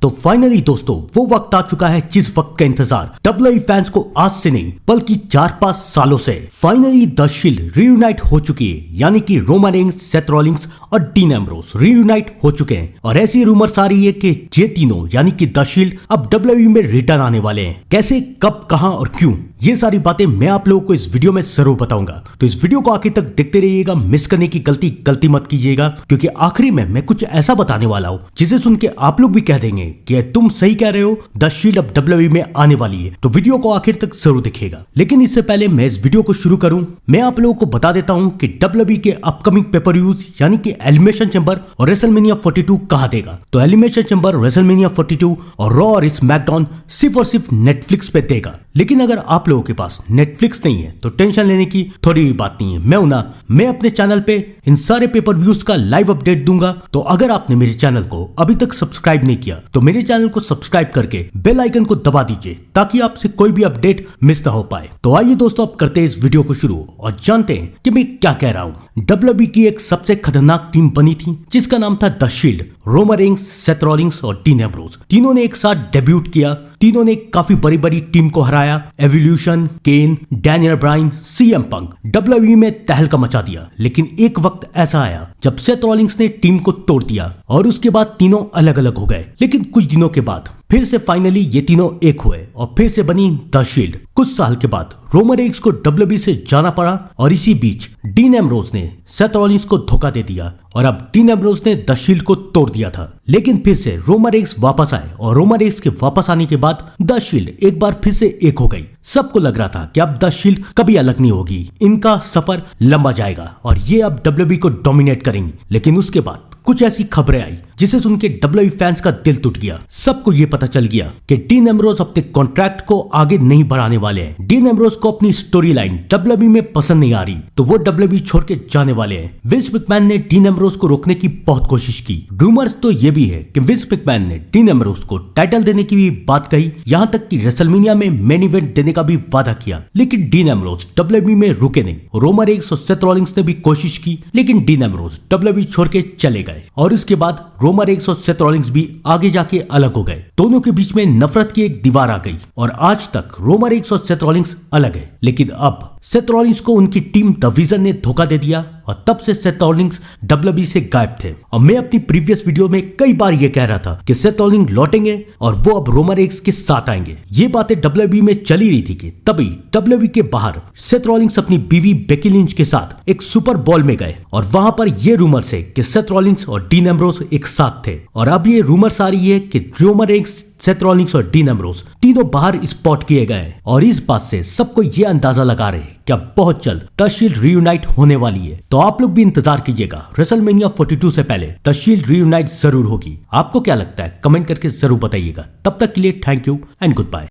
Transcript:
तो फाइनली दोस्तों वो वक्त आ चुका है जिस वक्त का इंतजार डब्ल्यूडब्ल्यूई फैंस को आज से नहीं बल्कि 4-5 सालों से फाइनली द शील्ड रीयूनाइट हो चुकी है, यानी कि रोमन रेंस, सेथ रॉलिंस और डीन एम्ब्रोस रीयूनाइट हो चुके हैं। और ऐसी रूमर्स आ रही है कि ये तीनों यानी कि द शील्ड अब डब्ल्यूडब्ल्यूई में रिटर्न आने वाले हैं। कैसे, कब, कहां और क्यों, ये सारी बातें मैं आप लोगों को इस वीडियो में जरूर बताऊंगा। तो इस वीडियो को आखिर तक देखते रहिएगा, मिस करने की गलती मत कीजिएगा, क्योंकि आखिरी में मैं कुछ ऐसा बताने वाला हूं जिसे सुन के आप लोग भी कह देंगे कि तुम सही कह रहे हो, द शील्ड अब डब्ल्यूडब्ल्यूई में आने वाली है। तो वीडियो को आखिर तक जरूर देखिएगा। लेकिन इससे पहले मैं इस वीडियो को शुरू करूं, मैं आप लोगों को बता देता हूं कि डब्ल्यूडब्ल्यूई के अपकमिंग पेपर व्यूज यानी कि एलिमिनेशन चैम्बर और रेसलमेनिया 42 कहां देगा। तो एलिमिनेशन चैम्बर, रेसलमेनिया 42 और रॉ और स्मैकडाउन सिर्फ और सिर्फ नेटफ्लिक्स पे देगा। लेकिन अगर आप लोगों के पास नेटफ्लिक्स नहीं है तो टेंशन लेने की थोड़ी भी बात नहीं है। मैं अपने चैनल पे इन सारे पेपर व्यूज का लाइव अपडेट दूंगा। तो अगर आपने मेरे चैनल को अभी तक सब्सक्राइब नहीं किया तो मेरे चैनल को सब्सक्राइब करके बेल आइकन को दबा दीजिए ताकि आपसे कोई भी अपडेट मिस ना हो पाए। तो आइए दोस्तों, अब करते हैं इस वीडियो को शुरू और जानते हैं कि मैं क्या कह रहा हूँ। डब्ल्यूडब्ल्यूई की एक सबसे खतरनाक टीम बनी थी जिसका नाम था the shield. Roman Reigns, Seth Rollins और डीन एम्ब्रोस तीनों ने एक साथ डेब्यूट किया। तीनों ने काफी बड़ी बड़ी टीम को हराया। Evolution, Kane, Daniel Bryan, CM Punk WWE में तहलका मचा दिया। लेकिन एक वक्त ऐसा आया जब सेथ रॉलिंस ने टीम को तोड़ दिया और उसके बाद तीनों अलग अलग हो गए। लेकिन कुछ दिनों के बाद फिर से फाइनली ये तीनों एक हुए और फिर से बनी द शील्ड। कुछ साल के बाद रोमन रेंस को डब्ल्यूडब्ल्यूई से जाना पड़ा और इसी बीच डीन एम्ब्रोस ने सेथ रॉलिंस को धोखा दे दिया और अब डीन एम्ब्रोस ने द शील्ड को तोड़ दिया था। लेकिन फिर से रोमन रेंस वापस आए और रोमन रेंस के वापस आने के बाद द शील्ड एक बार फिर से एक हो गई। सबको लग रहा था कि अब द शील्ड कभी अलग नहीं होगी, इनका सफर लंबा जाएगा और ये अब डब्ल्यूडब्ल्यूई को डोमिनेट करेंगी। लेकिन उसके बाद कुछ ऐसी खबरें आई जिसे सुन के डब्ल्यूडब्ल्यूई फैंस का दिल टूट गया। सबको ये पता चल गया कि डीन एम्ब्रोस अपने कॉन्ट्रैक्ट को आगे नहीं बढ़ाने वाले हैं। डीन एम्ब्रोस को अपनी स्टोरी लाइन डब्ल्यूडब्ल्यूई में पसंद नहीं आ रही तो वो डब्ल्यूडब्ल्यूई छोड़ के जाने वाले हैं। विंस मैकमैन ने डीन एम्ब्रोस को रोकने की बहुत कोशिश की। रूमर्स तो ये भी है कि विंस मैकमैन ने डीन एम्ब्रोस को टाइटल देने की भी बात कही, यहाँ तक कि रेसलमेनिया में मेन इवेंट देने का भी वादा किया। लेकिन डीन एम्ब्रोस डब्ल्यूडब्ल्यूई में रुके नहीं। रोमन रेंस और सेथ रॉलिंस ने भी कोशिश की, लेकिन डीन एम्ब्रोस डब्ल्यूडब्ल्यूई छोड़ के चले गए और उसके बाद रोमन रेंस और सेथ रॉलिंस भी आगे जाके अलग हो गए। दोनों के बीच में नफरत की एक दीवार आ गई और आज तक रोमन रेंस और सेथ रॉलिंस अलग है। लेकिन अब सेथ रॉलिंस को उनकी टीम द विजन ने धोखा दे दिया और तब से सेथ रॉलिंस डब्ल्यूडब्ल्यूई से गायब थे। और मैं अपनी प्रीवियस वीडियो में कई बार ये कह रहा था कि सेथ रॉलिंस लौटेंगे और वो अब रोमन रेंस के साथ आएंगे। ये बातें डब्ल्यूडब्ल्यूई में चली रही थी कि तभी डब्ल्यूडब्ल्यूई के बाहर सेथ रॉलिंस अपनी बीवी बेकी लिंच के साथ एक सुपर बॉल में गए और वहां पर ये रूमर्स है कि सेथ रॉलिंस और डीन एम्ब्रोस एक साथ थे। और अब ये रूमर्स आ रही है कि रोमन रेंस, सेथ रॉलिंस और डीन एम्ब्रोस तीनों बाहर स्पॉट किए गए और इस बात से सबको ये अंदाजा लगा रहे हैं कि अब बहुत जल्द द शील्ड रीयूनाइट होने वाली है। तो आप लोग भी इंतजार कीजिएगा, रेसलमेनिया 42 से पहले द शील्ड रीयूनाइट जरूर होगी। आपको क्या लगता है कमेंट करके जरूर बताइएगा। तब तक के लिए thank you and good bye.